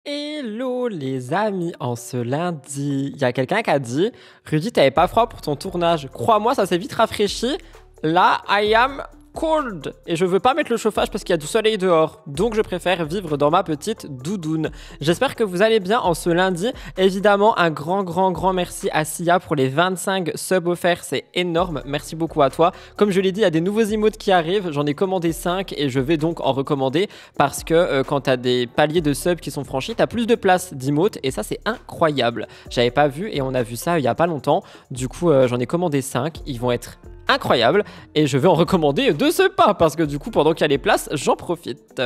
Hello les amis, en ce lundi, il y a quelqu'un qui a dit Rudy, t'avais pas froid pour ton tournage. Crois-moi, ça s'est vite rafraîchi. Là, I am cold. Et je veux pas mettre le chauffage parce qu'il y a du soleil dehors. Donc je préfère vivre dans ma petite doudoune. J'espère que vous allez bien en ce lundi. Évidemment, un grand merci à Sia pour les 25 subs offerts. C'est énorme. Merci beaucoup à toi. Comme je l'ai dit, il y a des nouveaux emotes qui arrivent. J'en ai commandé 5 et je vais donc en recommander parce que quand t'as des paliers de subs qui sont franchis, t'as plus de place d'emotes et ça, c'est incroyable. J'avais pas vu et on a vu ça il y a pas longtemps. Du coup, j'en ai commandé 5. Ils vont être incroyable et je vais en recommander de ce pas parce que du coup pendant qu'il y a les places j'en profite.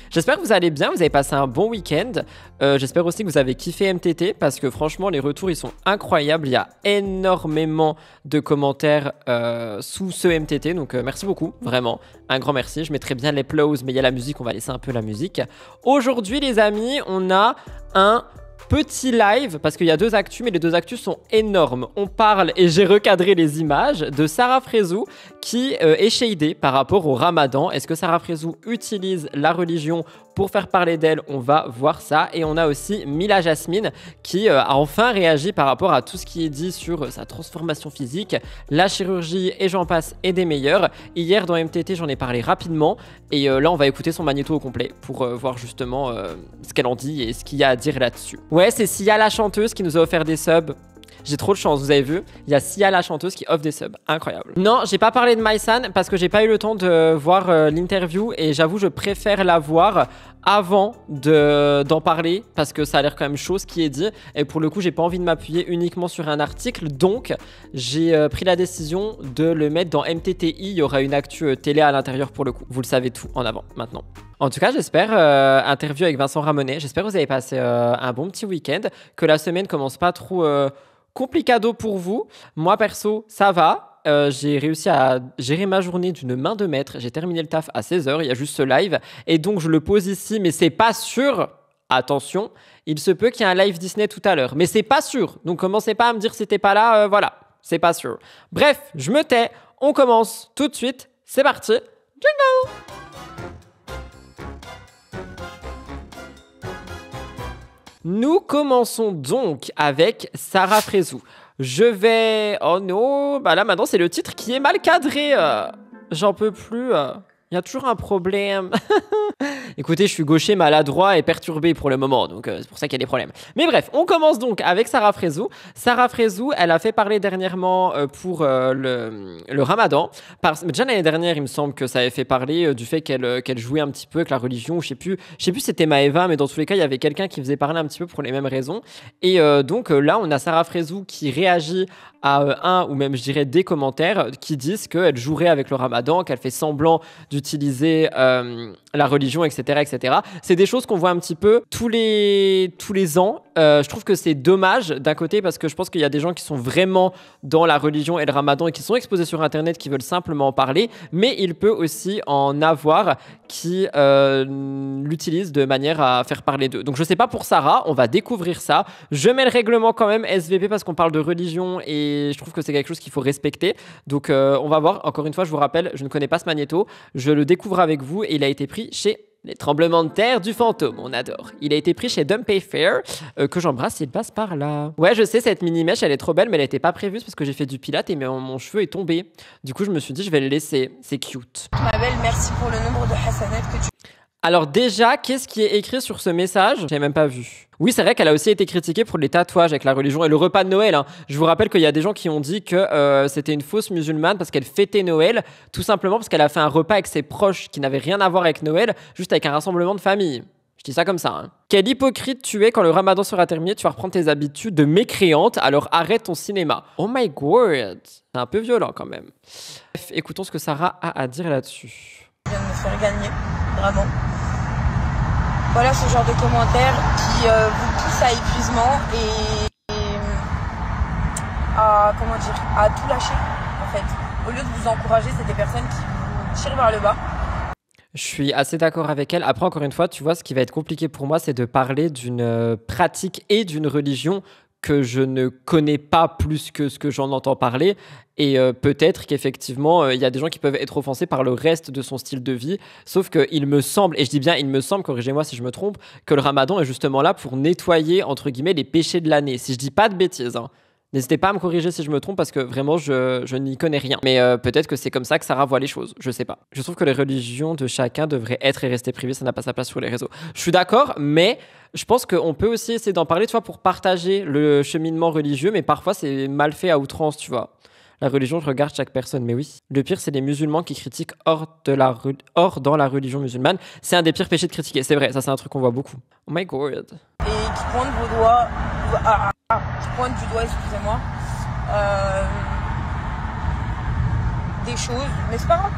J'espère que vous allez bien, vous avez passé un bon week-end. J'espère aussi que vous avez kiffé MTT parce que franchement les retours ils sont incroyables, il y a énormément de commentaires sous ce MTT donc merci beaucoup, vraiment un grand merci. Je mettrai bien les applause mais il y a la musique, on va laisser un peu la musique. Aujourd'hui les amis on a un petit live, parce qu'il y a deux actus, mais les deux actus sont énormes. On parle, et j'ai recadré les images, de Sarah Frézou qui est shadée par rapport au Ramadan. Est-ce que Sarah Frézou utilise la religion pour faire parler d'elle? On va voir ça. Et on a aussi Mila Jasmine qui a enfin réagi par rapport à tout ce qui est dit sur sa transformation physique, la chirurgie et j'en passe et des meilleurs. Hier dans MTT, j'en ai parlé rapidement. Et là, on va écouter son magnéto au complet pour voir justement ce qu'elle en dit et ce qu'il y a à dire là-dessus. Ouais, c'est Sia la chanteuse qui nous a offert des subs. J'ai trop de chance, vous avez vu. Il y a Sia la chanteuse qui offre des subs. Incroyable. Non, j'ai pas parlé de Mysan parce que j'ai pas eu le temps de voir l'interview et j'avoue, je préfère la voir avant d'en parler parce que ça a l'air quand même chaud ce qui est dit et pour le coup j'ai pas envie de m'appuyer uniquement sur un article donc j'ai pris la décision de le mettre dans MTTI. Il y aura une actu télé à l'intérieur pour le coup, vous le savez tout en avant maintenant. En tout cas j'espère, interview avec Vincent Ramonet, j'espère que vous avez passé un bon petit week-end, que la semaine commence pas trop complicado pour vous. Moi perso ça va. J'ai réussi à gérer ma journée d'une main de maître. J'ai terminé le taf à 16h, il y a juste ce live. Et donc je le pose ici, mais c'est pas sûr. Attention, il se peut qu'il y ait un live Disney tout à l'heure. Mais c'est pas sûr. Donc commencez pas à me dire si t'es pas là, voilà. C'est pas sûr. Bref, je me tais. On commence tout de suite. C'est parti. Jingle! Nous commençons donc avec Sarah Frézou. Je vais... Oh non, bah là maintenant c'est le titre qui est mal cadré. J'en peux plus. Il y a toujours un problème. Écoutez, je suis gaucher, maladroit et perturbé pour le moment, donc c'est pour ça qu'il y a des problèmes. Mais bref, on commence donc avec Sarah Frézou. Sarah Frézou, elle a fait parler dernièrement pour le Ramadan. Mais déjà l'année dernière, il me semble que ça avait fait parler du fait qu'elle jouait un petit peu avec la religion. Je sais plus si c'était Maëva, mais dans tous les cas, il y avait quelqu'un qui faisait parler un petit peu pour les mêmes raisons. Et donc là, on a Sarah Frézou qui réagit à un ou même je dirais des commentaires qui disent qu'elle jouerait avec le Ramadan, qu'elle fait semblant d'utiliser la religion, etc. C'est des choses qu'on voit un petit peu tous les ans. Je trouve que c'est dommage d'un côté parce que je pense qu'il y a des gens qui sont vraiment dans la religion et le Ramadan et qui sont exposés sur Internet qui veulent simplement en parler, mais il peut aussi en avoir qui l'utilisent de manière à faire parler d'eux. Donc je sais pas pour Sarah, on va découvrir ça. Je mets le règlement quand même SVP parce qu'on parle de religion et je trouve que c'est quelque chose qu'il faut respecter. Donc on va voir. Encore une fois, je vous rappelle, je ne connais pas ce magnéto. Je le découvre avec vous et il a été pris chez Les Tremblements de Terre du Fantôme, on adore. Il a été pris chez Dumpay Fair, que j'embrasse, il passe par là. Ouais, je sais, cette mini-mèche, elle est trop belle, mais elle n'était pas prévue parce que j'ai fait du pilate et mon cheveu est tombé. Du coup, je me suis dit, je vais le laisser. C'est cute. Ma belle, merci pour le nombre de hasanat que tu... Alors déjà, qu'est-ce qui est écrit sur ce message? J'avais même pas vu. Oui, c'est vrai qu'elle a aussi été critiquée pour les tatouages avec la religion et le repas de Noël. Hein. Je vous rappelle qu'il y a des gens qui ont dit que c'était une fausse musulmane parce qu'elle fêtait Noël, tout simplement parce qu'elle a fait un repas avec ses proches qui n'avait rien à voir avec Noël, juste avec un rassemblement de famille. Je dis ça comme ça. Hein. Quel hypocrite tu es quand le Ramadan sera terminé, tu vas reprendre tes habitudes de mécréante, alors arrête ton cinéma. Oh my god, c'est un peu violent quand même. Bref, écoutons ce que Sarah a à dire là-dessus. Je viens de me faire gagner, vraiment. Voilà ce genre de commentaires qui vous poussent à épuisement et à, à tout lâcher en fait. Au lieu de vous encourager, c'est des personnes qui vous tirent vers le bas. Je suis assez d'accord avec elle. Après, encore une fois, tu vois, ce qui va être compliqué pour moi, c'est de parler d'une pratique et d'une religion que je ne connais pas plus que ce que j'en entends parler. Et peut-être qu'effectivement, il y a des gens qui peuvent être offensés par le reste de son style de vie. Sauf qu'il me semble, et je dis bien il me semble, corrigez-moi si je me trompe, que le ramadan est justement là pour nettoyer, entre guillemets, les péchés de l'année. Si je dis pas de bêtises, hein. N'hésitez pas à me corriger si je me trompe parce que vraiment je n'y connais rien. Mais peut-être que c'est comme ça que Sarah voit les choses. Je sais pas. Je trouve que les religions de chacun devraient être et rester privées. Ça n'a pas sa place sur les réseaux. Je suis d'accord, mais je pense qu'on peut aussi essayer d'en parler, tu vois, pour partager le cheminement religieux. Mais parfois c'est mal fait à outrance, tu vois. La religion regarde chaque personne, mais oui. Le pire, c'est les musulmans qui critiquent hors dans la religion musulmane. C'est un des pires péchés de critiquer. C'est vrai, ça c'est un truc qu'on voit beaucoup. Oh my god. Et qui pointent vos doigts, qui pointent du doigt, excusez-moi, des choses, mais c'est pas grave.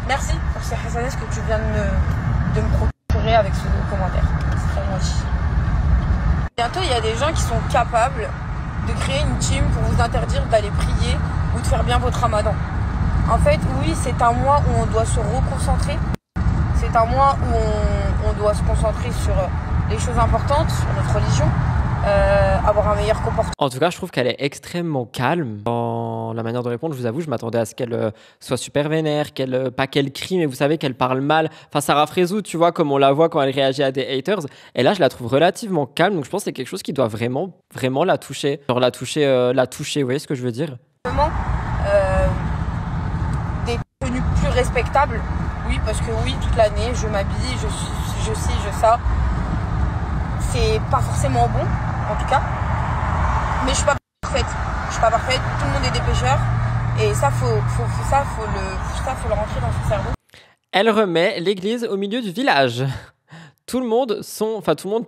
Merci pour ces hasanats que tu viens de me procurer avec ce commentaire. C'est très gentil. Bientôt, il y a des gens qui sont capables de créer une team pour vous interdire d'aller prier ou de faire bien votre ramadan. En fait, oui, c'est un mois où on doit se reconcentrer. C'est un mois où on doit se concentrer sur les choses importantes, sur notre religion, avoir un meilleur comportement. En tout cas, je trouve qu'elle est extrêmement calme dans la manière de répondre. Je vous avoue, je m'attendais à ce qu'elle soit super vénère, pas qu'elle crie, mais vous savez qu'elle parle mal. Enfin, Sarah Frézou, tu vois, comme on la voit quand elle réagit à des haters. Et là, je la trouve relativement calme. Donc, je pense que c'est quelque chose qui doit vraiment, vraiment la toucher. Genre la toucher, vous voyez ce que je veux dire? Des tenues plus respectables. Oui, parce que oui, toute l'année, je m'habille, je ça. C'est pas forcément bon, en tout cas. Mais je suis pas parfaite. Tout le monde est des pêcheurs. Et ça, faut le rentrer dans son cerveau. Elle remet l'église au milieu du village. Tout le monde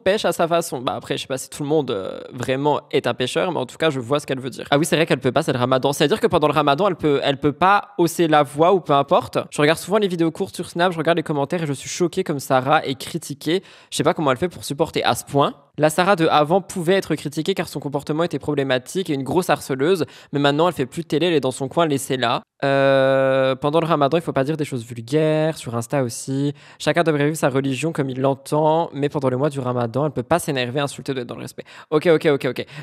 pêche à sa façon. Bah après, je sais pas si tout le monde vraiment est un pêcheur, mais en tout cas, je vois ce qu'elle veut dire. Ah oui, c'est vrai qu'elle peut pas, c'est le ramadan. C'est-à-dire que pendant le ramadan, elle peut pas hausser la voix ou peu importe. Je regarde souvent les vidéos courtes sur Snap, je regarde les commentaires et je suis choquée comme Sarah est critiquée. Je sais pas comment elle fait pour supporter à ce point. La Sarah de avant pouvait être critiquée car son comportement était problématique et une grosse harceleuse, mais maintenant elle fait plus de télé, elle est dans son coin, laissez-la. Pendant le ramadan, il faut pas dire des choses vulgaires, sur Insta aussi. Chacun devrait vivre sa religion comme il l'entend, mais pendant le mois du ramadan, elle peut pas s'énerver, insulter, doit être dans le respect. Ok.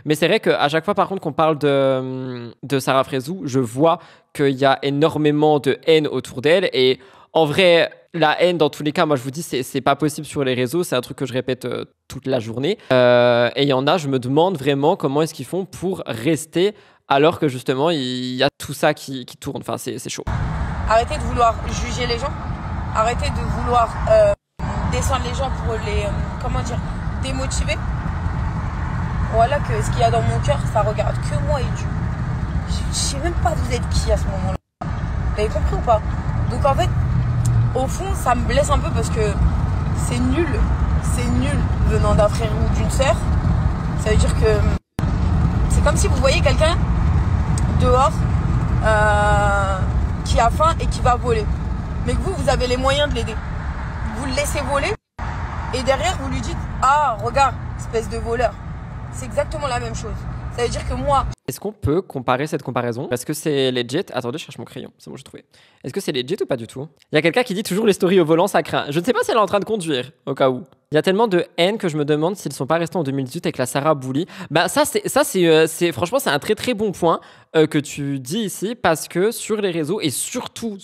Mais c'est vrai qu'à chaque fois, par contre, qu'on parle de Sarah Frézou, je vois qu'il y a énormément de haine autour d'elle et en vrai, la haine, dans tous les cas, moi je vous dis, c'est pas possible sur les réseaux, c'est un truc que je répète toute la journée. Et il y en a, je me demande vraiment comment est-ce qu'ils font pour rester alors que justement il y a tout ça qui tourne. Enfin, c'est chaud. Arrêtez de vouloir juger les gens, arrêtez de vouloir descendre les gens pour les, démotiver. Voilà que ce qu'il y a dans mon cœur, ça regarde que moi et Dieu. Je sais même pas vous êtes qui à ce moment-là. Vous avez compris ou pas? Donc en fait, au fond, ça me blesse un peu parce que c'est nul venant d'un frère ou d'une sœur. Ça veut dire que c'est comme si vous voyez quelqu'un dehors qui a faim et qui va voler. Mais que vous avez les moyens de l'aider. Vous le laissez voler et derrière vous lui dites « Ah, regarde, espèce de voleur ». C'est exactement la même chose. Ça veut dire que moi... Est-ce qu'on peut comparer cette comparaison? Est-ce que c'est legit? Attendez, je cherche mon crayon. C'est bon, j'ai trouvé. Est-ce que c'est legit ou pas du tout? Il y a quelqu'un qui dit toujours les stories au volant, ça craint. Je ne sais pas si elle est en train de conduire, au cas où. Il y a tellement de haine que je me demande s'ils ne sont pas restés en 2018 avec la Sarah Bouli. Bah ça c'est franchement, c'est un très très bon point que tu dis ici parce que sur les réseaux et surtout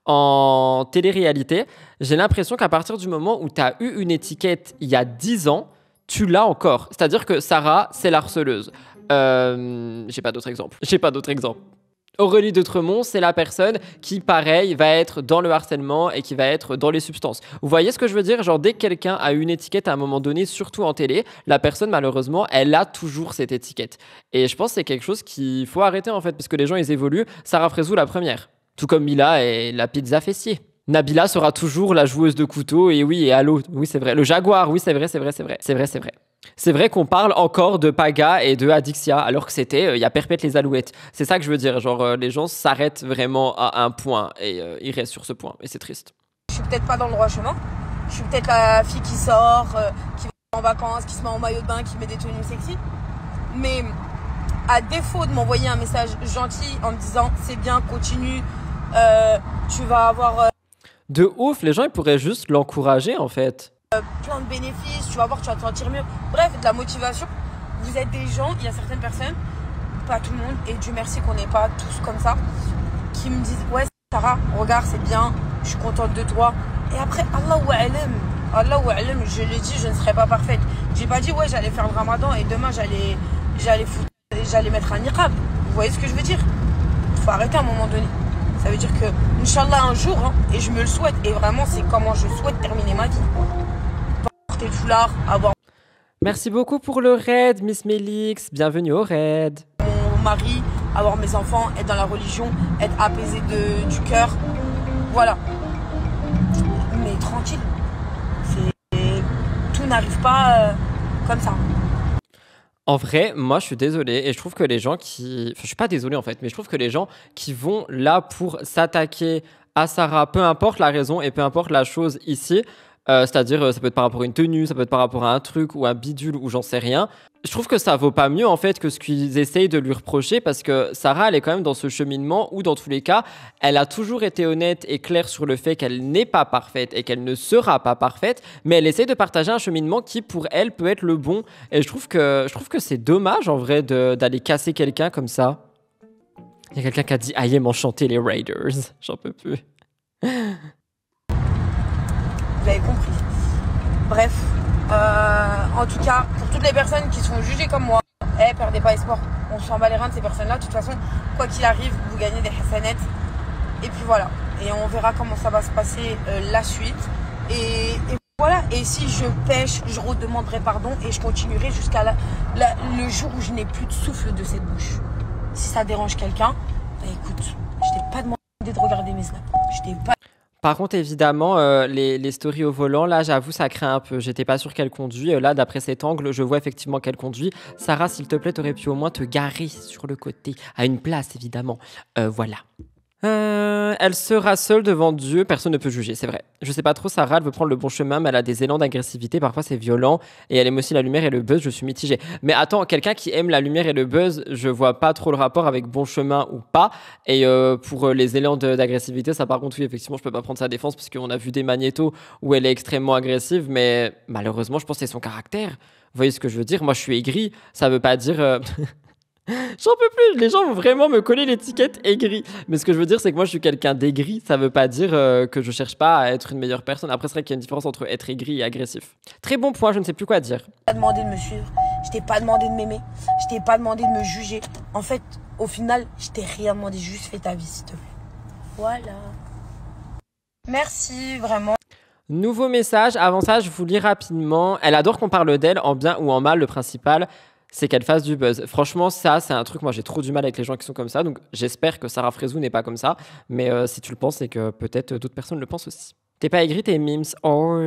en télé-réalité, j'ai l'impression qu'à partir du moment où tu as eu une étiquette il y a 10 ans, tu l'as encore. C'est-à-dire que Sarah, c'est l'harceleuse. J'ai pas d'autres exemples. Aurélie de Tremont, c'est la personne qui, pareil, va être dans le harcèlement et qui va être dans les substances. Vous voyez ce que je veux dire? Genre, dès que quelqu'un a une étiquette à un moment donné, surtout en télé, la personne, malheureusement, elle a toujours cette étiquette. Et je pense que c'est quelque chose qu'il faut arrêter, en fait, parce que les gens, ils évoluent. Sarah Frézou, la première. Tout comme Mila et la pizza fessier. Nabila sera toujours la joueuse de couteau, et oui, et allô, oui, c'est vrai. Le Jaguar, oui, c'est vrai. C'est vrai qu'on parle encore de Paga et de Adixia, alors que c'était, il y a Perpète les Alouettes. C'est ça que je veux dire, genre, les gens s'arrêtent vraiment à un point, et ils restent sur ce point, et c'est triste. Je suis peut-être pas dans le droit chemin, je suis peut-être la fille qui sort, qui va en vacances, qui se met en maillot de bain, qui met des tenues sexy, mais à défaut de m'envoyer un message gentil en me disant « c'est bien, continue, tu vas avoir… De ouf, les gens ils pourraient juste l'encourager en fait. Plein de bénéfices, tu vas voir, tu vas te sentir mieux. Bref, de la motivation. vous êtes des gens, il y a certaines personnes, pas tout le monde, et Dieu merci qu'on n'est pas tous comme ça, qui me disent ouais Sarah, regarde c'est bien, je suis contente de toi. Et après, Allahu a'lam, je l'ai dit, je ne serai pas parfaite. J'ai pas dit ouais j'allais faire le ramadan et demain j'allais mettre un niqab. Vous voyez ce que je veux dire? Il faut arrêter à un moment donné. Ça veut dire que, Inch'Allah, un jour, hein, et je me le souhaite, et vraiment c'est comment je souhaite terminer ma vie. Porter le foulard, avoir Merci beaucoup pour le raid, Miss Mélix. Bienvenue au raid. mon mari, avoir mes enfants, être dans la religion, être apaisé du cœur. Voilà. Mais tranquille. Tout n'arrive pas comme ça. En vrai, moi, je suis désolé et je trouve que les gens qui... Enfin, je suis pas désolé en fait, mais je trouve que les gens qui vont là pour s'attaquer à Sarah, peu importe la raison et peu importe la chose ici, c'est-à-dire ça peut être par rapport à une tenue, ça peut être par rapport à un truc ou un bidule ou j'en sais rien, je trouve que ça vaut pas mieux en fait que ce qu'ils essayent de lui reprocher parce que Sarah, elle est quand même dans ce cheminement où dans tous les cas, elle a toujours été honnête et claire sur le fait qu'elle n'est pas parfaite et qu'elle ne sera pas parfaite, mais elle essaie de partager un cheminement qui pour elle peut être le bon. Et je trouve que c'est dommage en vrai d'aller casser quelqu'un comme ça. Il y a quelqu'un qui a dit aïe m'enchanter les Raiders, j'en peux plus. Vous avez compris. Bref, en tout cas, pour toutes les personnes qui sont jugées comme moi, perdez pas espoir. On s'en bat les reins de ces personnes-là. De toute façon, quoi qu'il arrive, vous gagnez des hasanettes. Et puis voilà. Et on verra comment ça va se passer la suite. Et voilà. Et si je pêche, je redemanderai pardon et je continuerai jusqu'à le jour où je n'ai plus de souffle de cette bouche. Si ça dérange quelqu'un, bah écoute, je t'ai pas demandé de regarder mes snaps. Je t'ai pas... Par contre, évidemment, les stories au volant, là, j'avoue, ça craint un peu. J'étais pas sûre qu'elle conduit. Là, d'après cet angle, je vois effectivement qu'elle conduit. Sarah, s'il te plaît, t'aurais pu au moins te garer sur le côté, à une place, évidemment. Voilà. Elle sera seule devant Dieu, personne ne peut juger, c'est vrai. Je sais pas trop, Sarah, elle veut prendre le bon chemin, mais elle a des élans d'agressivité, parfois c'est violent, et elle aime aussi la lumière et le buzz, je suis mitigée. Mais attends, quelqu'un qui aime la lumière et le buzz, je vois pas trop le rapport avec bon chemin ou pas, et pour les élans d'agressivité, ça par contre, oui, effectivement, je peux pas prendre sa défense, parce qu'on a vu des magnétos où elle est extrêmement agressive, mais malheureusement, je pense que c'est son caractère. Vous voyez ce que je veux dire? Moi, je suis aigrie, ça veut pas dire... J'en peux plus, les gens vont vraiment me coller l'étiquette aigri. Mais ce que je veux dire, c'est que moi je suis quelqu'un d'aigri. Ça veut pas dire que je cherche pas à être une meilleure personne. Après, c'est vrai qu'il y a une différence entre être aigri et agressif. Très bon point, je ne sais plus quoi dire. Je t'ai pas demandé de me suivre, je t'ai pas demandé de m'aimer, je t'ai pas demandé de me juger. En fait, au final, je t'ai rien demandé, juste fais ta vie s'il te plaît. Voilà. Merci, vraiment. Nouveau message, avant ça, je vous lis rapidement. Elle adore qu'on parle d'elle, en bien ou en mal, le principal. C'est qu'elle fasse du buzz. Franchement, ça, c'est un truc, moi j'ai trop du mal avec les gens qui sont comme ça, donc j'espère que Sarah Frézou n'est pas comme ça, mais si tu le penses, c'est que peut-être d'autres personnes le pensent aussi. T'es pas aigri, t'es mimes. Oh.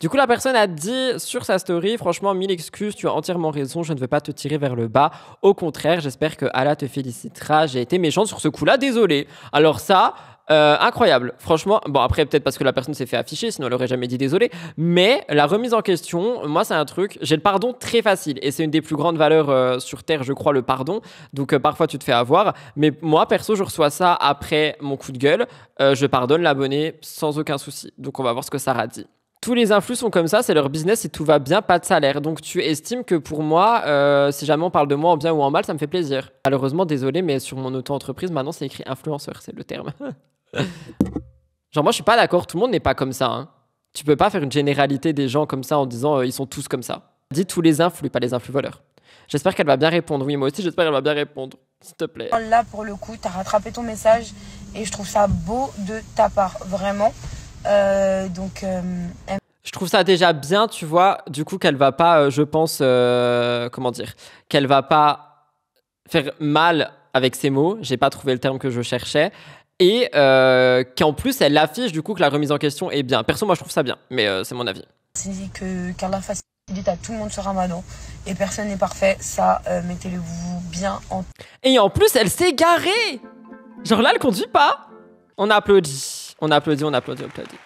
Du coup, la personne a dit sur sa story, franchement, 1000 excuses, tu as entièrement raison, je ne veux pas te tirer vers le bas. Au contraire, j'espère que Allah te félicitera. J'ai été méchante sur ce coup-là, désolé. Alors ça... incroyable, franchement. Bon, après, peut-être parce que la personne s'est fait afficher, sinon elle aurait jamais dit désolé. Mais la remise en question, moi, c'est un truc. J'ai le pardon très facile et c'est une des plus grandes valeurs sur Terre, je crois, le pardon. Donc, parfois, tu te fais avoir. Mais moi, perso, je reçois ça après mon coup de gueule. Je pardonne l'abonné sans aucun souci. Donc, on va voir ce que Sarah dit. Tous les influx sont comme ça, c'est leur business et tout va bien, pas de salaire. Donc tu estimes que pour moi, si jamais on parle de moi en bien ou en mal, ça me fait plaisir. Malheureusement, désolé, mais sur mon auto-entreprise, maintenant c'est écrit influenceur, c'est le terme. Genre moi je suis pas d'accord, tout le monde n'est pas comme ça. Hein. Tu peux pas faire une généralité des gens comme ça en disant ils sont tous comme ça. Dis tous les influx, pas les influx voleurs. J'espère qu'elle va bien répondre. Oui, moi aussi j'espère qu'elle va bien répondre. S'il te plaît. Là pour le coup, t'as rattrapé ton message et je trouve ça beau de ta part, vraiment. Je trouve ça déjà bien, tu vois, du coup qu'elle va pas, je pense, comment dire, qu'elle va pas faire mal avec ses mots, j'ai pas trouvé le terme que je cherchais, et qu'en plus elle affiche du coup que la remise en question est bien. Perso, moi je trouve ça bien, mais c'est mon avis. C'est qu'Allah facilite à tout le monde ce ramadan, et personne n'est parfait, ça, mettez-le-vous bien en... Et en plus, elle s'est garée. Genre là, elle conduit pas. On applaudit, on applaudit, on applaudit, on applaudit.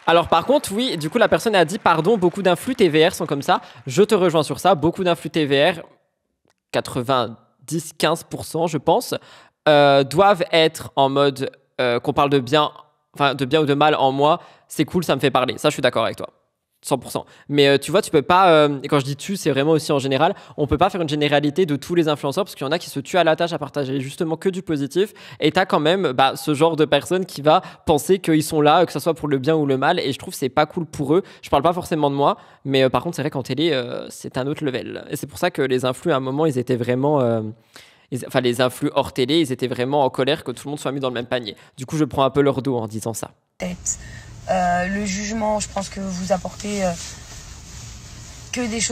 Alors par contre, oui, du coup la personne a dit pardon, beaucoup d'influx TVR sont comme ça. Je te rejoins sur ça, beaucoup d'influx TVR, 90-15% je pense, doivent être en mode qu'on parle de bien, enfin de bien ou de mal en moi, c'est cool, ça me fait parler. Ça, je suis d'accord avec toi. 100%. Mais tu vois, tu peux pas. Et quand je dis tu, c'est vraiment aussi en général. On peut pas faire une généralité de tous les influenceurs parce qu'il y en a qui se tuent à la tâche à partager justement que du positif. Et t'as quand même ce genre de personne qui va penser qu'ils sont là, que ce soit pour le bien ou le mal. Et je trouve que c'est pas cool pour eux. Je parle pas forcément de moi, mais par contre, c'est vrai qu'en télé, c'est un autre level. Et c'est pour ça que les influx, à un moment, ils étaient vraiment. Enfin, les influx hors télé, ils étaient vraiment en colère que tout le monde soit mis dans le même panier. Du coup, je prends un peu leur dos en disant ça. Le jugement, je pense que vous apportez que des choses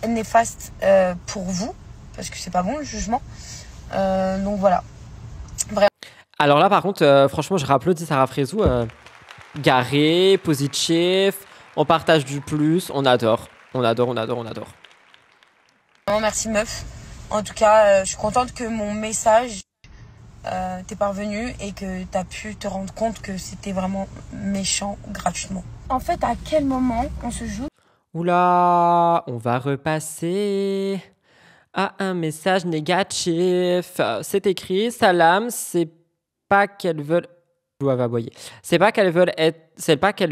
néfastes pour vous, parce que c'est pas bon le jugement. Donc voilà. Bref. Alors là, par contre, franchement, je réapplaudis Sarah Frézou. Garé, positif, on partage du plus, on adore. On adore, on adore, on adore. Non, merci meuf. En tout cas, je suis contente que mon message t'es parvenu et que t'as pu te rendre compte que c'était vraiment méchant gratuitement. En fait, à quel moment on se joue? Oula, on va repasser à un message négatif. C'est écrit, Salam, c'est pas qu'elles veulent... C'est pas qu'elles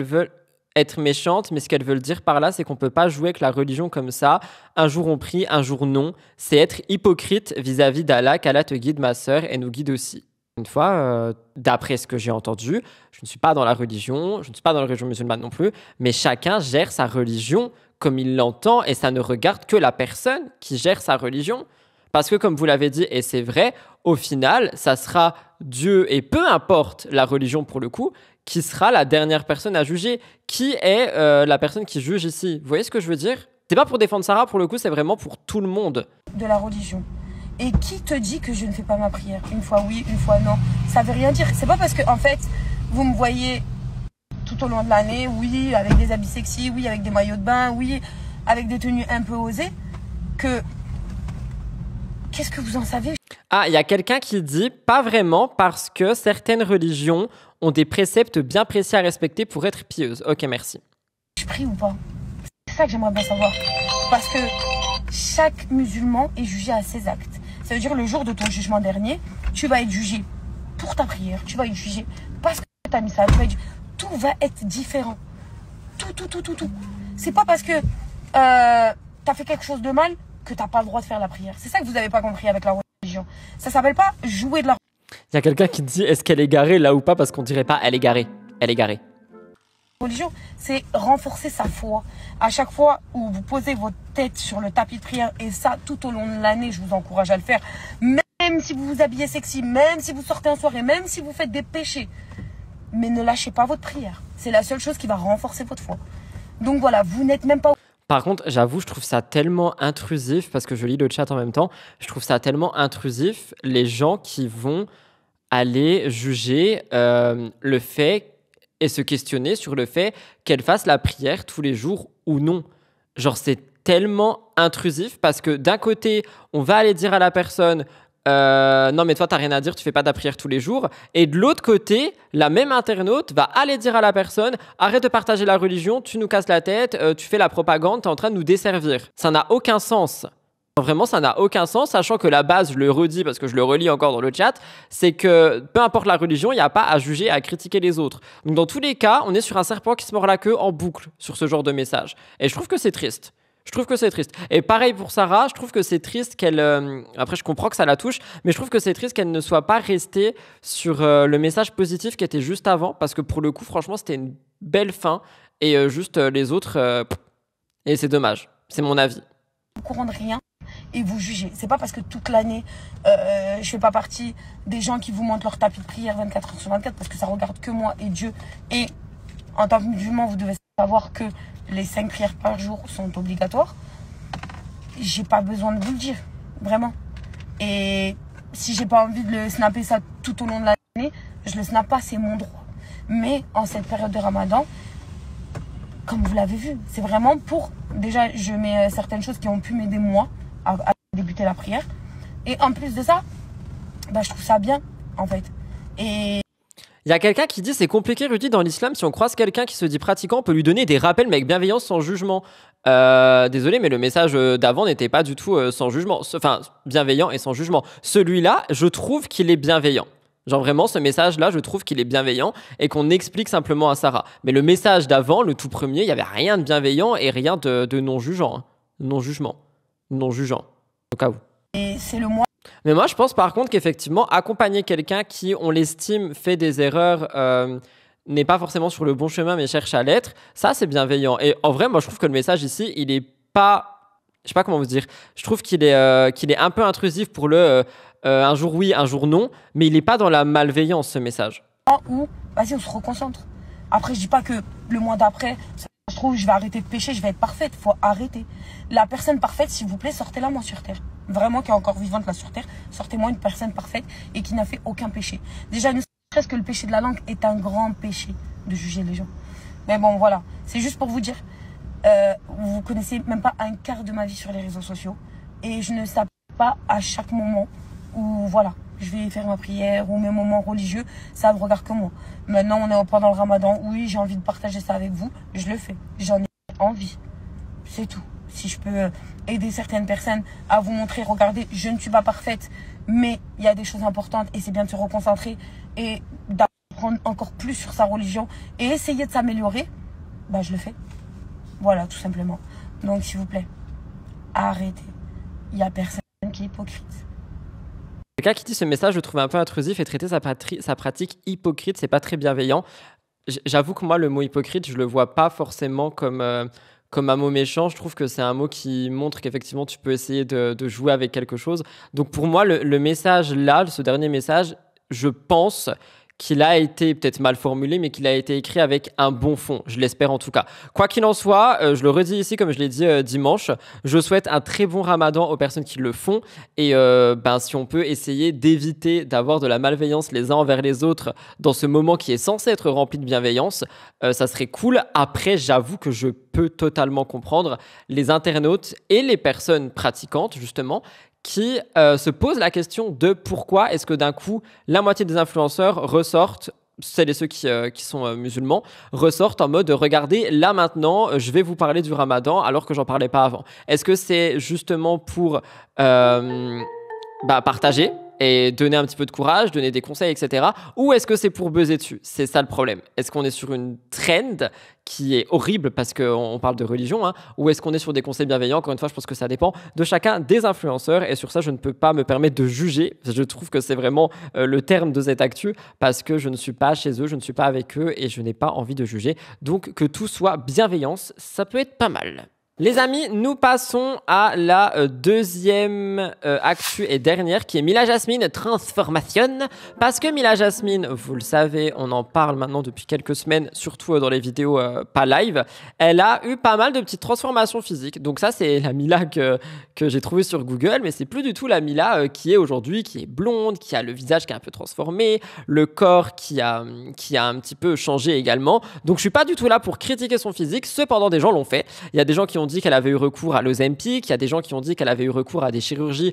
veulent être méchantes, mais ce qu'elles veulent dire par là, c'est qu'on peut pas jouer avec la religion comme ça. Un jour on prie, un jour non. C'est être hypocrite vis-à-vis d'Allah, qu'Allah te guide, ma sœur, et nous guide aussi. Une fois, d'après ce que j'ai entendu, je ne suis pas dans la religion, je ne suis pas dans la religion musulmane non plus, mais chacun gère sa religion comme il l'entend et ça ne regarde que la personne qui gère sa religion. Parce que comme vous l'avez dit, et c'est vrai, au final, ça sera Dieu, et peu importe la religion pour le coup, qui sera la dernière personne à juger. Qui est la personne qui juge ici? Vous voyez ce que je veux dire? C'est pas pour défendre Sarah pour le coup, c'est vraiment pour tout le monde. De la religion. Et qui te dit que je ne fais pas ma prière? Une fois oui, une fois non. Ça veut rien dire. C'est pas parce que, en fait, vous me voyez tout au long de l'année, oui, avec des habits sexy, oui, avec des maillots de bain, oui, avec des tenues un peu osées, que... Qu'est-ce que vous en savez? Ah, il y a quelqu'un qui dit pas vraiment parce que certaines religions ont des préceptes bien précis à respecter pour être pieuses. Ok, merci. Je prie ou pas? C'est ça que j'aimerais bien savoir. Parce que chaque musulman est jugé à ses actes. Ça veut dire le jour de ton jugement dernier, tu vas être jugé pour ta prière, tu vas être jugé parce que tu as mis ça, tout va être différent. Tout. C'est pas parce que tu as fait quelque chose de mal que tu n'as pas le droit de faire la prière. C'est ça que vous n'avez pas compris avec la religion. Ça s'appelle pas jouer de la... Il y a quelqu'un qui dit est-ce qu'elle est garée là ou pas, parce qu'on dirait pas elle est garée. Elle est garée. Religion, c'est renforcer sa foi. À chaque fois où vous posez votre tête sur le tapis de prière, et ça tout au long de l'année, je vous encourage à le faire, même si vous vous habillez sexy, même si vous sortez en soirée, même si vous faites des péchés, mais ne lâchez pas votre prière. C'est la seule chose qui va renforcer votre foi. Donc voilà, vous n'êtes même pas... Par contre, j'avoue, je trouve ça tellement intrusif, parce que je lis le chat en même temps, je trouve ça tellement intrusif, les gens qui vont aller juger le fait et se questionner sur le fait qu'elle fasse la prière tous les jours ou non. Genre, c'est tellement intrusif parce que d'un côté, on va aller dire à la personne non mais toi t'as rien à dire, tu fais pas ta prière tous les jours, et de l'autre côté la même internaute va aller dire à la personne arrête de partager la religion, tu nous casses la tête, tu fais la propagande, t'es en train de nous desservir. Ça n'a aucun sens. Vraiment, ça n'a aucun sens, sachant que la base, je le redis parce que je le relis encore dans le chat, c'est que peu importe la religion, il n'y a pas à juger, à critiquer les autres. Donc dans tous les cas, on est sur un serpent qui se mord la queue en boucle sur ce genre de message. Et je trouve que c'est triste. Je trouve que c'est triste. Et pareil pour Sarah, je trouve que c'est triste qu'elle... après, je comprends que ça la touche, mais je trouve que c'est triste qu'elle ne soit pas restée sur le message positif qui était juste avant, parce que pour le coup, franchement, c'était une belle fin. Et juste les autres... et c'est dommage. C'est mon avis. Au courant de rien et vous jugez. C'est pas parce que toute l'année, je fais pas partie des gens qui vous montrent leur tapis de prière 24 heures sur 24, parce que ça regarde que moi et Dieu. Et en tant que musulman, vous devez savoir que les 5 prières par jour sont obligatoires. J'ai pas besoin de vous le dire, vraiment. Et si j'ai pas envie de le snapper ça tout au long de l'année, je le snappe pas, c'est mon droit. Mais en cette période de Ramadan, comme vous l'avez vu, c'est vraiment pour... Déjà, je mets certaines choses qui ont pu m'aider moi à débuter la prière. Et en plus de ça, je trouve ça bien, en fait. Et... Il y a quelqu'un qui dit c'est compliqué, Rudy, dans l'islam, si on croise quelqu'un qui se dit pratiquant, on peut lui donner des rappels, mais avec bienveillance, sans jugement. Désolé, mais le message d'avant n'était pas du tout sans jugement. Enfin, bienveillant et sans jugement. Celui-là, je trouve qu'il est bienveillant. Genre vraiment, ce message-là, je trouve qu'il est bienveillant et qu'on explique simplement à Sarah. Mais le message d'avant, le tout premier, il n'y avait rien de bienveillant et rien de non-jugeant. Hein. Non-jugement. Non-jugeant. Au cas où. Et c'est le moi. Mais moi, je pense par contre qu'effectivement, accompagner quelqu'un qui, on l'estime, fait des erreurs, n'est pas forcément sur le bon chemin, mais cherche à l'être, ça, c'est bienveillant. Et en vrai, moi, je trouve que le message ici, il est pas... Je sais pas comment vous dire. Je trouve qu'il est un peu intrusif pour le un jour oui, un jour non, mais il n'est pas dans la malveillance, ce message. Ou, vas-y, on se reconcentre. Après, je dis pas que le mois d'après, ça se trouve, je vais arrêter de pécher, je vais être parfaite. Faut arrêter. La personne parfaite, s'il vous plaît, sortez-la moi sur terre. Vraiment, qui est encore vivante là sur terre, sortez-moi une personne parfaite et qui n'a fait aucun péché. Déjà, ne serait-ce que le péché de la langue est un grand péché de juger les gens. Mais bon, voilà. C'est juste pour vous dire, vous connaissez même pas un quart de ma vie sur les réseaux sociaux. Et je ne sais pas à chaque moment où, voilà, je vais faire ma prière ou mes moments religieux, ça ne me regarde que moi. Maintenant, on est pendant le ramadan, oui, j'ai envie de partager ça avec vous, je le fais. J'en ai envie. C'est tout. Si je peux aider certaines personnes à vous montrer, regardez, je ne suis pas parfaite, mais il y a des choses importantes et c'est bien de se reconcentrer et d'apprendre encore plus sur sa religion et essayer de s'améliorer, bah je le fais. Voilà, tout simplement. Donc, s'il vous plaît, arrêtez. Il n'y a personne qui est hypocrite. Quelqu'un qui dit ce message, je trouve un peu intrusif et traiter sa pratique hypocrite, c'est pas très bienveillant. J'avoue que moi, le mot hypocrite, je le vois pas forcément comme un mot méchant. Je trouve que c'est un mot qui montre qu'effectivement, tu peux essayer de jouer avec quelque chose. Donc, pour moi, le message là, ce dernier message, je pense qu'il a été peut-être mal formulé, mais qu'il a été écrit avec un bon fond. Je l'espère en tout cas. Quoi qu'il en soit, je le redis ici, comme je l'ai dit dimanche, je souhaite un très bon ramadan aux personnes qui le font. Et si on peut essayer d'éviter d'avoir de la malveillance les uns envers les autres dans ce moment qui est censé être rempli de bienveillance, ça serait cool. Après, j'avoue que je peux totalement comprendre les internautes et les personnes pratiquantes, justement, qui se pose la question de pourquoi est-ce que d'un coup, la moitié des influenceurs ressortent, celles et ceux qui sont musulmans, ressortent en mode « Regardez, là maintenant, je vais vous parler du ramadan alors que j'en parlais pas avant ». Est-ce que c'est justement pour partager et donner un petit peu de courage, donner des conseils, etc. Ou est-ce que c'est pour buzzer dessus? C'est ça le problème. Est-ce qu'on est sur une trend qui est horrible parce qu'on parle de religion, hein, ou est-ce qu'on est sur des conseils bienveillants? Encore une fois, je pense que ça dépend de chacun des influenceurs et sur ça, je ne peux pas me permettre de juger. Je trouve que c'est vraiment le terme de cette actu parce que je ne suis pas chez eux, je ne suis pas avec eux et je n'ai pas envie de juger. Donc, que tout soit bienveillance, ça peut être pas mal. Les amis, nous passons à la deuxième actu et dernière qui est Mila Jasmine Transformation. Parce que Mila Jasmine, vous le savez, on en parle maintenant depuis quelques semaines, surtout dans les vidéos pas live. Elle a eu pas mal de petites transformations physiques. Donc ça, c'est la Mila que j'ai trouvée sur Google, mais c'est plus du tout la Mila qui est aujourd'hui, qui est blonde, qui a le visage qui est un peu transformé, le corps qui a un petit peu changé également. Donc je suis pas du tout là pour critiquer son physique. Cependant, des gens l'ont fait. Il y a des gens qui ont dit qu'elle avait eu recours à l'Ozempic, il y a des gens qui ont dit qu'elle avait eu recours à des chirurgies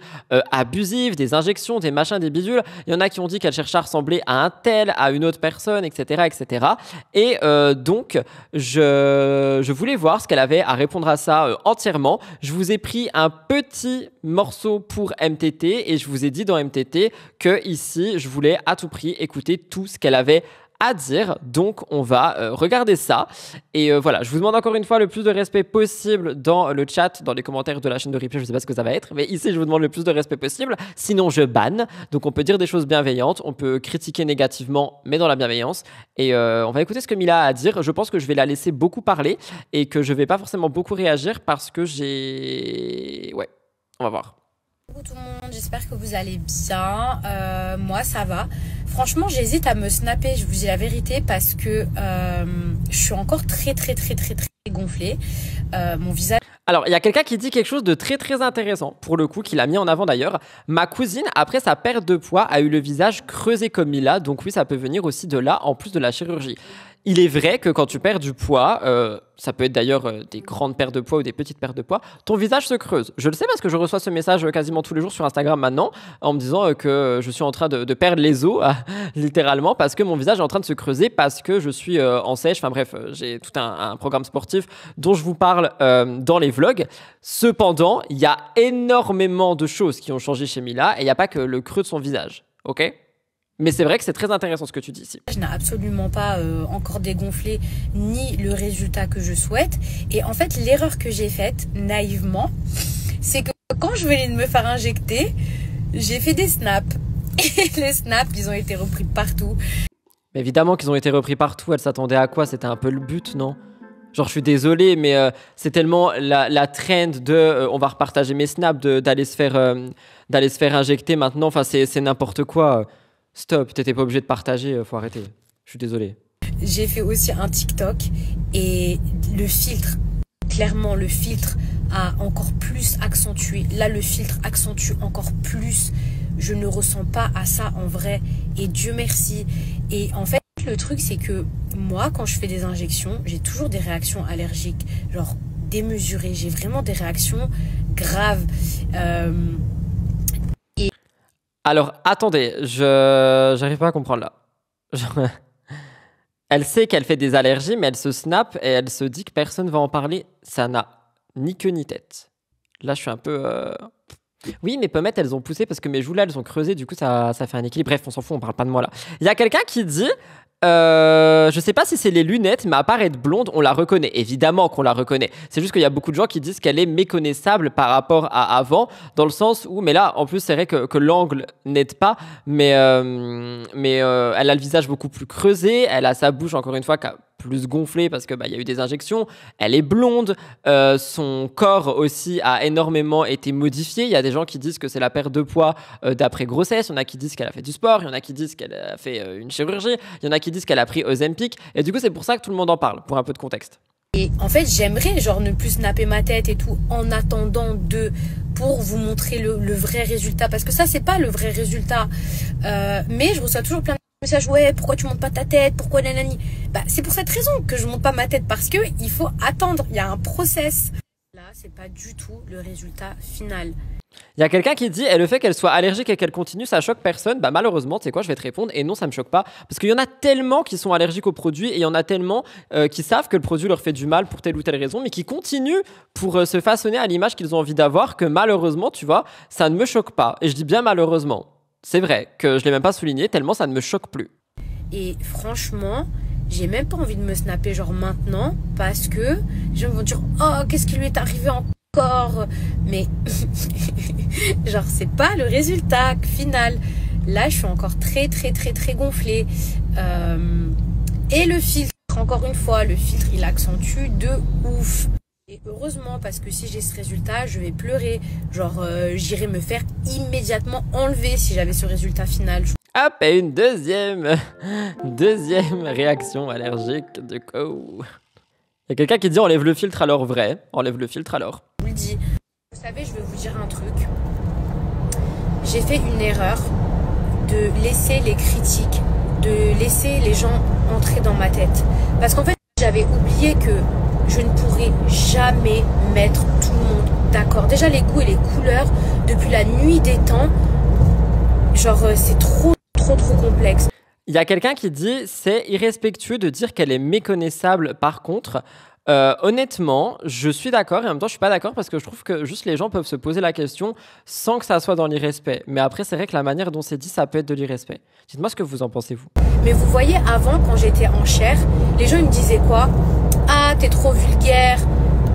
abusives, des injections, des machins, des bidules. Il y en a qui ont dit qu'elle cherchait à ressembler à un tel, à une autre personne, etc. etc. Et donc, je voulais voir ce qu'elle avait à répondre à ça entièrement. Je vous ai pris un petit morceau pour MTT et je vous ai dit dans MTT que ici, je voulais à tout prix écouter tout ce qu'elle avait à dire, donc on va regarder ça et voilà, je vous demande encore une fois le plus de respect possible dans le chat, dans les commentaires de la chaîne de replay, je sais pas ce que ça va être, mais ici je vous demande le plus de respect possible, sinon je banne. Donc on peut dire des choses bienveillantes, on peut critiquer négativement mais dans la bienveillance et on va écouter ce que Mila a à dire. Je pense que je vais la laisser beaucoup parler et que je vais pas forcément beaucoup réagir parce que ouais, on va voir. Coucou tout le monde, j'espère que vous allez bien. Moi ça va. Franchement j'hésite à me snapper, je vous dis la vérité, parce que je suis encore très gonflée. Mon visage... Alors, il y a quelqu'un qui dit quelque chose de très intéressant, pour le coup, qu'il a mis en avant d'ailleurs. Ma cousine, après sa perte de poids, a eu le visage creusé comme Mila, donc oui, ça peut venir aussi de là, en plus de la chirurgie. Il est vrai que quand tu perds du poids, ça peut être d'ailleurs des grandes pertes de poids ou des petites pertes de poids, ton visage se creuse. Je le sais parce que je reçois ce message quasiment tous les jours sur Instagram maintenant, en me disant que je suis en train de perdre les os, littéralement, parce que mon visage est en train de se creuser, parce que je suis en sèche. Enfin bref, j'ai tout un programme sportif dont je vous parle dans les vlogs. Cependant, il y a énormément de choses qui ont changé chez Mila, et il n'y a pas que le creux de son visage, ok ? Mais c'est vrai que c'est très intéressant ce que tu dis ici. Je n'ai absolument pas encore dégonflé ni le résultat que je souhaite. Et en fait, l'erreur que j'ai faite, naïvement, c'est que quand je venais de me faire injecter, j'ai fait des snaps. Et les snaps, ils ont été repris partout. Mais évidemment qu'ils ont été repris partout. Elle s'attendait à quoi? C'était un peu le but, non? Genre, je suis désolé, mais c'est tellement la trend de on va repartager mes snaps, d'aller se faire injecter maintenant. Enfin, c'est n'importe quoi. Stop, t'étais pas obligé de partager, faut arrêter. Je suis désolé. J'ai fait aussi un TikTok et le filtre, clairement, le filtre a encore plus accentué. Là, le filtre accentue encore plus. Je ne ressens pas à ça en vrai. Et Dieu merci. Et en fait, le truc, c'est que moi, quand je fais des injections, j'ai toujours des réactions allergiques, genre démesurées. J'ai vraiment des réactions graves. Alors, attendez, j'arrive pas à comprendre là. Genre, elle sait qu'elle fait des allergies, mais elle se snap et elle se dit que personne va en parler. Ça n'a ni queue ni tête. Là, je suis un peu... Oui, mes pommettes, elles ont poussé parce que mes joues là, elles ont creusé. Du coup, ça fait un équilibre. Bref, on s'en fout, on parle pas de moi là. Il y a quelqu'un qui dit... je sais pas si c'est les lunettes, mais à part être blonde, on la reconnaît. Évidemment qu'on la reconnaît. C'est juste qu'il y a beaucoup de gens qui disent qu'elle est méconnaissable par rapport à avant, dans le sens où, mais là, en plus, c'est vrai que l'angle n'aide pas, mais elle a le visage beaucoup plus creusé, elle a sa bouche, encore une fois, qui a plus gonflé parce que y a eu des injections. Elle est blonde, son corps aussi a énormément été modifié. Il y a des gens qui disent que c'est la perte de poids d'après grossesse. Il y en a qui disent qu'elle a fait du sport. Il y en a qui disent qu'elle a fait une chirurgie. Il y en a qui disent qu'elle a pris Ozempic. Et du coup, c'est pour ça que tout le monde en parle, pour un peu de contexte. Et en fait, j'aimerais genre ne plus snapper ma tête et tout en attendant pour vous montrer le vrai résultat. Parce que ça, c'est pas le vrai résultat. Mais je reçois toujours plein de messages. Ouais, pourquoi tu montes pas ta tête? Pourquoi nanani? C'est pour cette raison que je monte pas ma tête. Parce que il faut attendre. Il y a un process. Là, c'est pas du tout le résultat final. Il y a quelqu'un qui dit, et le fait qu'elle soit allergique et qu'elle continue, ça choque personne. Malheureusement, tu sais quoi, je vais te répondre. Et non, ça me choque pas. Parce qu'il y en a tellement qui sont allergiques au produit et il y en a tellement qui savent que le produit leur fait du mal pour telle ou telle raison, mais qui continuent pour se façonner à l'image qu'ils ont envie d'avoir, que malheureusement, tu vois, ça ne me choque pas. Et je dis bien malheureusement. C'est vrai que je l'ai même pas souligné, tellement ça ne me choque plus. Et franchement, j'ai même pas envie de me snapper genre maintenant parce que les gens vont dire « Oh, qu'est-ce qui lui est arrivé encore ?» Mais genre, c'est pas le résultat final. Là, je suis encore très gonflée. Et le filtre, encore une fois, le filtre, il accentue de ouf. Et heureusement, parce que si j'ai ce résultat, je vais pleurer. Genre, j'irai me faire immédiatement enlever si j'avais ce résultat final. Hop, et une deuxième réaction allergique, du coup. Il y a quelqu'un qui dit enlève le filtre alors vrai. Enlève le filtre alors. Je vous le dis. Vous savez, je vais vous dire un truc. J'ai fait une erreur de laisser les critiques, de laisser les gens entrer dans ma tête. Parce qu'en fait, j'avais oublié que je ne pourrais jamais mettre tout le monde d'accord. Déjà, les goûts et les couleurs, depuis la nuit des temps, genre, c'est trop complexe. Il y a quelqu'un qui dit c'est irrespectueux de dire qu'elle est méconnaissable. Par contre, honnêtement, je suis d'accord et en même temps, je suis pas d'accord parce que je trouve que juste les gens peuvent se poser la question sans que ça soit dans l'irrespect. Mais après, c'est vrai que la manière dont c'est dit, ça peut être de l'irrespect. Dites-moi ce que vous en pensez, vous. Mais vous voyez, avant, quand j'étais en chair, les gens ils me disaient quoi? Ah, t'es trop vulgaire,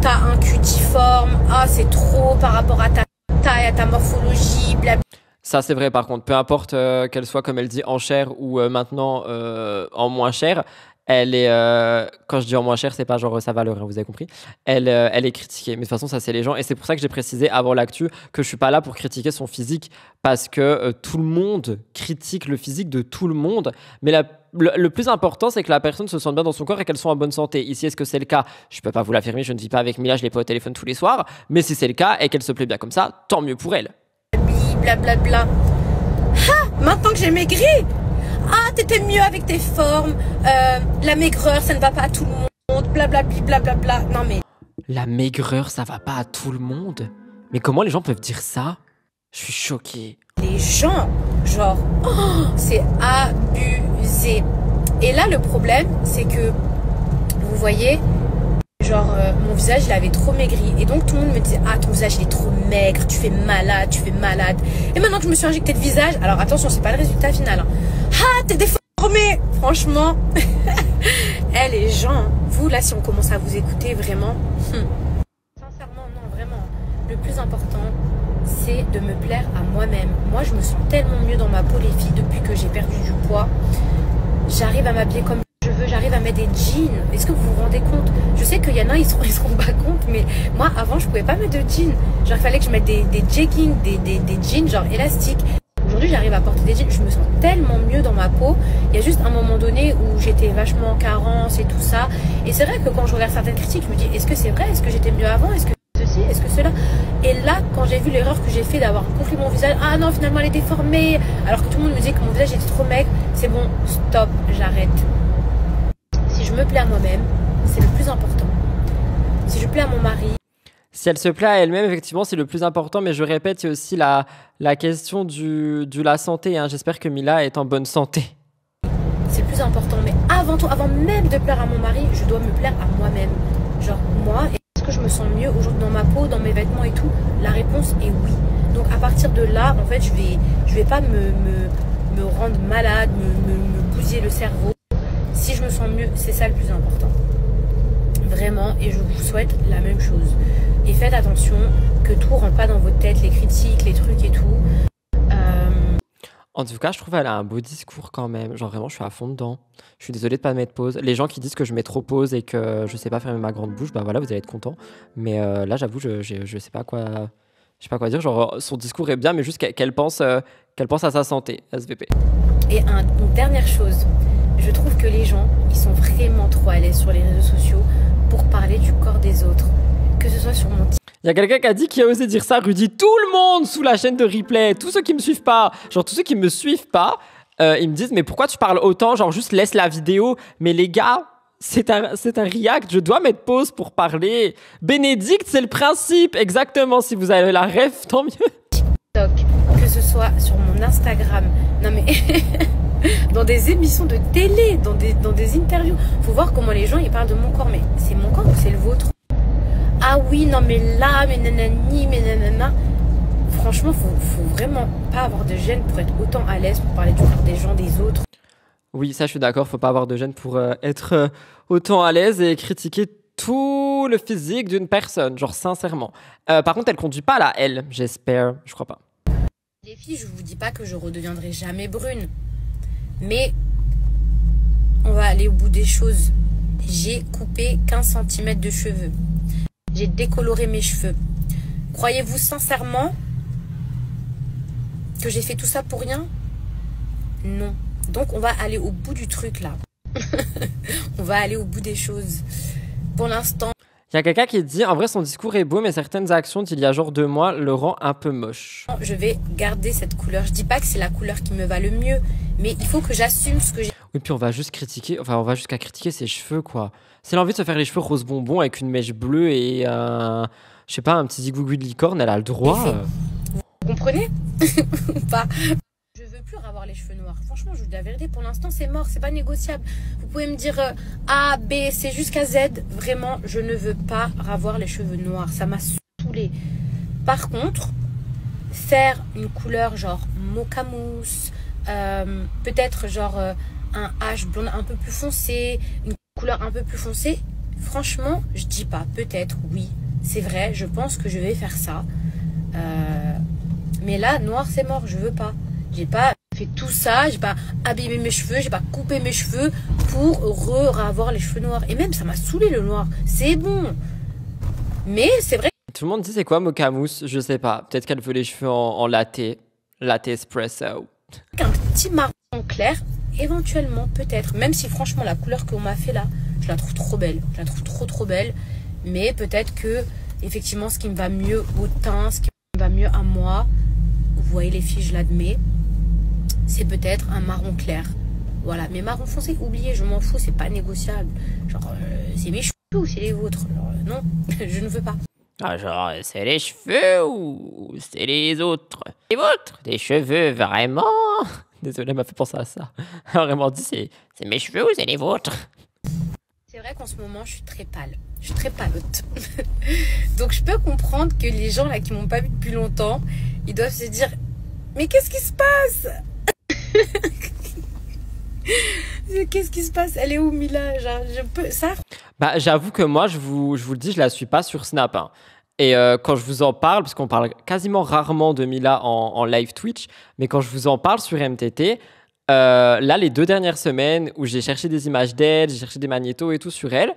t'as un cul difforme, ah, c'est trop par rapport à ta taille, à ta morphologie, blablabla. Ça, c'est vrai, par contre. Peu importe qu'elle soit, comme elle dit, en chair ou maintenant en moins chair, elle est... quand je dis en moins chair, c'est pas genre sa valeur, hein, vous avez compris. Elle est critiquée. Mais de toute façon, ça, c'est les gens. Et c'est pour ça que j'ai précisé avant l'actu que je suis pas là pour critiquer son physique parce que tout le monde critique le physique de tout le monde. Mais le plus important, c'est que la personne se sente bien dans son corps et qu'elle soit en bonne santé. Ici, est-ce que c'est le cas? Je peux pas vous l'affirmer, je ne vis pas avec Mila, je l'ai pas au téléphone tous les soirs. Mais si c'est le cas et qu'elle se plaît bien comme ça, tant mieux pour elle. Blablabla. Ah, maintenant que j'ai maigri, ah, t'étais mieux avec tes formes, la maigreur, ça ne va pas à tout le monde, blablabli, blablabla. Non mais... La maigreur, ça va pas à tout le monde? Mais comment les gens peuvent dire ça? Je suis choquée. Les gens, genre, oh, c'est abusé. Et là, le problème, c'est que, vous voyez... Genre, mon visage, il avait trop maigri. Et donc, tout le monde me disait, ah, ton visage, il est trop maigre, tu fais malade. Et maintenant que je me suis injecté de visage, alors attention, c'est pas le résultat final. Hein. Ah, t'es déformée. Franchement, les gens, vous là, si on commence à vous écouter vraiment, sincèrement, non, vraiment, le plus important, c'est de me plaire à moi-même. Moi, je me sens tellement mieux dans ma peau, les filles, depuis que j'ai perdu du poids. J'arrive à m'habiller comme je veux, j'arrive à mettre des jeans. Est-ce que vous vous rendez compte? Je sais qu'il y en a, ils se rendent pas compte, mais moi, avant, je pouvais pas mettre de jeans. Genre, il fallait que je mette des jeggings, des jeans, genre élastiques. Aujourd'hui, j'arrive à porter des jeans, je me sens tellement mieux dans ma peau. Il y a juste un moment donné où j'étais vachement en carence et tout ça. Et c'est vrai que quand je regarde certaines critiques, je me dis, est-ce que c'est vrai? Est-ce que j'étais mieux avant? Est-ce que ceci? Est-ce que cela? Et là, quand j'ai vu l'erreur que j'ai fait d'avoir gonflé mon visage, ah non, finalement, elle est déformée, alors que tout le monde me disait que mon visage était trop maigre, c'est bon, stop, j'arrête. Si je me plais à moi-même, c'est le plus important. Si je plais à mon mari... Si elle se plaît à elle-même, effectivement, c'est le plus important. Mais je répète, il y a aussi la question de la santé. Hein. J'espère que Mila est en bonne santé. C'est le plus important. Mais avant tout, avant même de plaire à mon mari, je dois me plaire à moi-même. Genre, moi, est-ce que je me sens mieux aujourd'hui dans ma peau, dans mes vêtements et tout? La réponse est oui. Donc, à partir de là, en fait, je vais pas me rendre malade, me bousiller le cerveau. Si je me sens mieux, c'est ça le plus important. Vraiment, et je vous souhaite la même chose. Et faites attention que tout rentre pas dans votre tête, les critiques, les trucs et tout. En tout cas, je trouve qu'elle a un beau discours quand même. Genre vraiment, je suis à fond dedans. Je suis désolée de pas mettre pause. Les gens qui disent que je mets trop pause et que je sais pas fermer ma grande bouche, bah voilà, vous allez être contents. Mais là, j'avoue, je sais pas quoi, je sais pas quoi dire. Genre, son discours est bien, mais juste qu'elle pense à sa santé, SVP. Et une dernière chose, je trouve que les gens, ils sont vraiment trop à l'aise sur les réseaux sociaux pour parler du corps des autres. Que ce soit sur mon... Il y a quelqu'un qui a dit, qui a osé dire ça, Rudy. Tout le monde sous la chaîne de replay, tous ceux qui me suivent pas, genre tous ceux qui me suivent pas, ils me disent, mais pourquoi tu parles autant? Genre juste laisse la vidéo. Mais les gars, c'est un react, je dois mettre pause pour parler. Bénédicte, c'est le principe, exactement. Si vous avez la ref, tant mieux. TikTok, que ce soit sur mon Instagram, non mais dans des émissions de télé, dans des interviews, faut voir comment les gens ils parlent de mon corps. Mais c'est mon corps ou c'est le vôtre? Ah oui, non mais là, mais nanani, mais nanana. Franchement, faut vraiment pas avoir de gêne pour être autant à l'aise pour parler du corps des gens, des autres. Oui, ça je suis d'accord, faut pas avoir de gêne pour être autant à l'aise et critiquer tout le physique d'une personne, genre sincèrement. Par contre, elle conduit pas la L, j'espère, je crois pas. Les filles, je vous dis pas que je redeviendrai jamais brune, mais on va aller au bout des choses. J'ai coupé 15 cm de cheveux. J'ai décoloré mes cheveux. Croyez-vous sincèrement que j'ai fait tout ça pour rien? Non. Donc on va aller au bout du truc là. On va aller au bout des choses. Pour l'instant... Il y a quelqu'un qui dit, en vrai son discours est beau, mais certaines actions d'il y a genre 2 mois le rend un peu moche. Je vais garder cette couleur. Je dis pas que c'est la couleur qui me va le mieux, mais il faut que j'assume ce que j'ai. Oui, puis on va juste critiquer, enfin on va jusqu'à critiquer ses cheveux quoi. Si elle a envie de se faire les cheveux rose bonbon avec une mèche bleue et je sais pas, un petit zigouigou de licorne, elle a le droit. Vous comprenez? Ou pas? Je veux plus avoir les cheveux noirs. Franchement, je vous dis la vérité, pour l'instant c'est mort, c'est pas négociable. Vous pouvez me dire A, B, C jusqu'à Z. Vraiment, je ne veux pas avoir les cheveux noirs. Ça m'a saoulé. Par contre, faire une couleur genre mocha mousse, peut-être genre un H blonde un peu plus foncé, une couleur un peu plus foncée, franchement, je dis pas, peut-être, oui, c'est vrai, je pense que je vais faire ça. Mais là, noir, c'est mort, je veux pas. J'ai pas fait tout ça, j'ai pas abîmé mes cheveux, j'ai pas coupé mes cheveux pour avoir les cheveux noirs. Et même, ça m'a saoulé le noir, c'est bon. Mais c'est vrai. Tout le monde dit c'est quoi mocha mousse? Je sais pas, peut-être qu'elle veut les cheveux en latte espresso. Un petit marron clair, éventuellement, peut-être. Même si franchement, la couleur qu'on m'a fait là, je la trouve trop belle. Je la trouve trop belle. Mais peut-être que, effectivement, ce qui me va mieux au teint, ce qui me va mieux à moi, vous voyez les filles, je l'admets, c'est peut-être un marron clair. Voilà, mais marron foncé, oubliez, je m'en fous, c'est pas négociable. Genre, c'est mes cheveux ou c'est les vôtres? Genre, non, je ne veux pas. Ah, genre, c'est les cheveux ou c'est les autres? Les vôtres? Des cheveux, vraiment? Désolé, elle m'a fait penser à ça. Elle a vraiment dit, c'est mes cheveux ou c'est les vôtres? C'est vrai qu'en ce moment, je suis très pâle. Je suis très pâlotte. Donc, je peux comprendre que les gens là qui m'ont pas vu depuis longtemps, ils doivent se dire, mais qu'est-ce qui se passe? Qu'est-ce qui se passe? Elle est où, Mila? Genre, je peux... Ça? Bah, j'avoue que moi, je vous le dis, je la suis pas sur Snap, hein. Et quand je vous en parle, parce qu'on parle quasiment rarement de Mila en live Twitch, mais quand je vous en parle sur MTT, là, les 2 dernières semaines où j'ai cherché des images d'elle, j'ai cherché des magnétos et tout sur elle,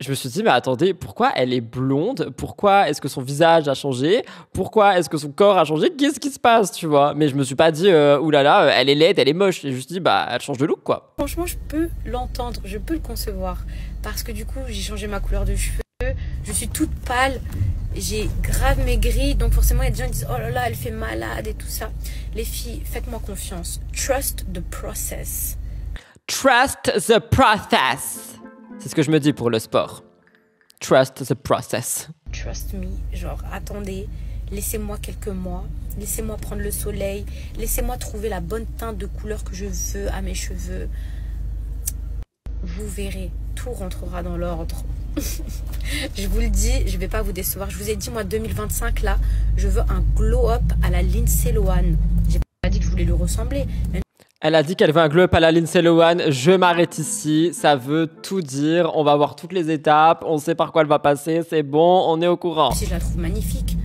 je me suis dit, mais attendez, pourquoi elle est blonde? Pourquoi est-ce que son visage a changé? Pourquoi est-ce que son corps a changé? Qu'est-ce qui se passe, tu vois? Mais je me suis pas dit, oulala, elle est laide, elle est moche. J'ai juste dit, bah, elle change de look, quoi. Franchement, je peux l'entendre, je peux le concevoir. Parce que du coup, j'ai changé ma couleur de cheveux, je suis toute pâle, j'ai grave maigri. Donc forcément, il y a des gens qui disent, oh là là, elle fait malade et tout ça. Les filles, faites-moi confiance. Trust the process. Trust the process. C'est ce que je me dis pour le sport. Trust the process. Trust me, genre attendez, laissez-moi quelques mois, laissez-moi prendre le soleil, laissez-moi trouver la bonne teinte de couleur que je veux à mes cheveux. Vous verrez, tout rentrera dans l'ordre. Je vous le dis, je vais pas vous décevoir. Je vous ai dit, moi 2025 là, je veux un glow-up à la Lindsay Lohan. J'ai pas dit que je voulais lui ressembler. Elle a dit qu'elle veut un glow-up à la Lindsay Lohan. Je m'arrête ici. Ça veut tout dire. On va voir toutes les étapes. On sait par quoi elle va passer. C'est bon, on est au courant. Si je la trouve magnifique,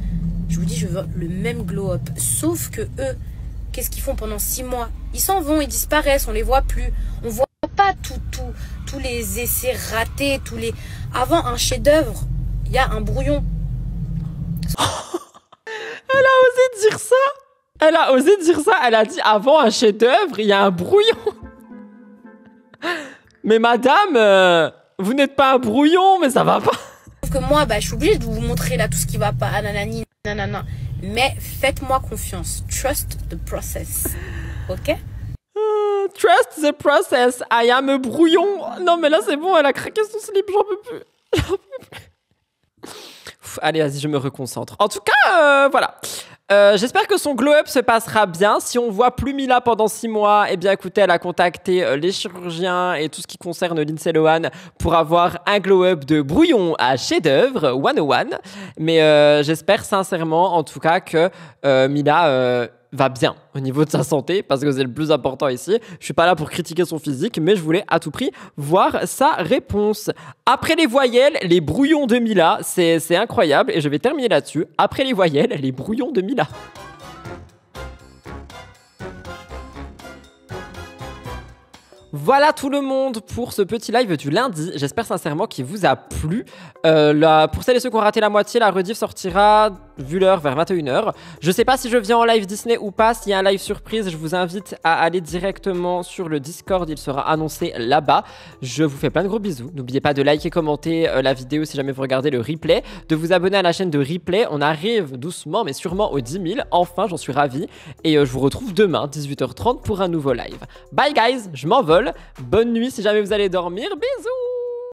je vous dis, je veux le même glow-up. Sauf que eux, qu'est-ce qu'ils font pendant 6 mois? Ils s'en vont, ils disparaissent, on les voit plus. On voit pas tous les essais ratés, tous les... Avant un chef-d'œuvre, il y a un brouillon. Elle a osé dire ça. Elle a osé dire ça. Elle a dit avant un chef-d'œuvre, il y a un brouillon. Mais madame, vous n'êtes pas un brouillon, mais ça va pas. Sauf que moi, bah, je suis obligée de vous montrer là tout ce qui va pas. Nanani, nanana. Mais faites-moi confiance. Trust the process. Ok? Trust the process. I am a brouillon. Non, mais là, c'est bon, elle a craqué son slip. J'en peux plus. J'en peux plus. Allez, vas-y, je me reconcentre. En tout cas, voilà. J'espère que son glow-up se passera bien. Si on voit plus Mila pendant 6 mois, eh bien écoutez, elle a contacté les chirurgiens et tout ce qui concerne Lindsay Lohan pour avoir un glow-up de brouillon à chef-d'œuvre 101. Mais j'espère sincèrement, en tout cas, que Mila va bien au niveau de sa santé, parce que c'est le plus important ici. Je suis pas là pour critiquer son physique, mais je voulais à tout prix voir sa réponse. Après les voyelles, les brouillons de Mila, c'est incroyable, et je vais terminer là-dessus. Après les voyelles, les brouillons de Mila. Voilà tout le monde pour ce petit live du lundi. J'espère sincèrement qu'il vous a plu. Pour celles et ceux qui ont raté la moitié, la rediff sortira, vu l'heure, vers 21h. Je sais pas si je viens en live Disney ou pas. S'il y a un live surprise, je vous invite à aller directement sur le Discord. Il sera annoncé là-bas. Je vous fais plein de gros bisous. N'oubliez pas de liker et commenter la vidéo si jamais vous regardez le replay. De vous abonner à la chaîne de replay. On arrive doucement mais sûrement aux 10 000. Enfin, j'en suis ravi. Et je vous retrouve demain, 18h30 pour un nouveau live. Bye guys, je m'envole. Bonne nuit si jamais vous allez dormir. Bisous!